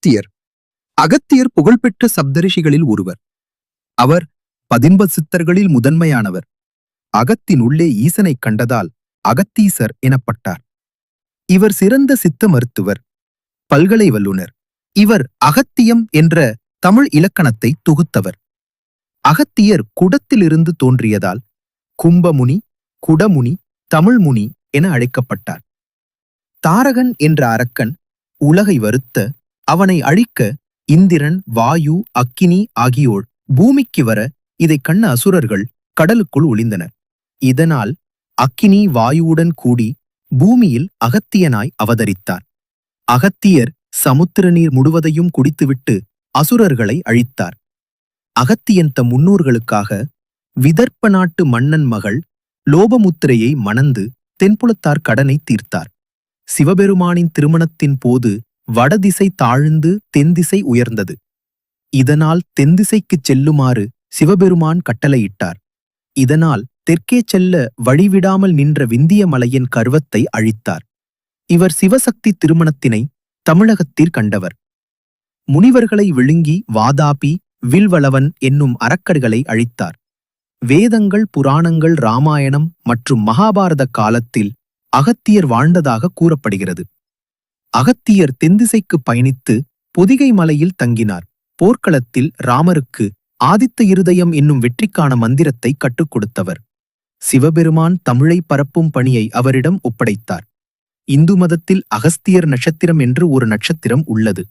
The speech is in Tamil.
அகத்தியர். அகத்தியர் புகழ்பெற்ற சப்தரிஷிகளில் ஒருவர். அவர் 19 சித்தர்களில் முதன்மையானவர். அகத்தின் உள்ளே ஈசனைக் கண்டதால் அகத்தீசர் எனப்பட்டார். இவர் சிறந்த சித்த மருத்துவர், பல்கலை வல்லுனர். இவர் அகத்தியம் என்ற தமிழ் இலக்கணத்தை தொகுத்தவர். அகத்தியர் குடத்திலிருந்து தோன்றியதால் கும்பமுனி, குடமுனி, தமிழ்முனி என அழைக்கப்பட்டார். தாரகன் என்ற அரக்கன் உலகை வருத்த, அவனை அழிக்க இந்திரன், வாயு, அக்கினி ஆகியோர் பூமிக்கு வர இதைக் கண்ட அசுரர்கள் கடலுக்குள் ஒளிந்தனர். இதனால் அக்கினி வாயுவுடன் கூடி பூமியில் அகத்தியனாய் அவதரித்தார். அகத்தியர் சமுத்திர நீர் முழுவதையும் குடித்துவிட்டு அசுரர்களை அழித்தார். அகத்தியன் தம் முன்னோர்களுக்காக விதர்ப்ப நாட்டு மன்னன் மகள் லோபமுத்திரையை மணந்து தென்புலத்தார் கடனை தீர்த்தார். சிவபெருமானின் திருமணத்தின் போது வடதிசை தாழ்ந்து தென்திசை உயர்ந்தது. இதனால் தென்திசைக்குச் செல்லுமாறு சிவபெருமான் கட்டளையிட்டார். இதனால் தெற்கே செல்ல வழிவிடாமல் நின்ற விந்திய மலையின் கர்வத்தை அழித்தார். இவர் சிவசக்தி திருமணத்தினை தமிழகத்தில் கண்டவர். முனிவர்களை விழுங்கி வாதாபி, வில்வளவன் என்னும் அரக்கர்களை அழித்தார். வேதங்கள், புராணங்கள், இராமாயணம் மற்றும் மகாபாரத காலத்தில் அகத்தியர் வாழ்ந்ததாக கூறப்படுகிறது. அகத்தியர் தென்திசைக்கு பயணித்து பொதிகை மலையில் தங்கினார். போர்க்களத்தில் ராமருக்கு ஆதித்த இருதயம் என்னும் வெற்றிக்கான மந்திரத்தை கற்றுக் கொடுத்தவர். சிவபெருமான் தமிழை பரப்பும் பணியை அவரிடம் ஒப்படைத்தார். இந்து மதத்தில் அகஸ்தியர் நட்சத்திரம் என்று ஒரு நட்சத்திரம் உள்ளது.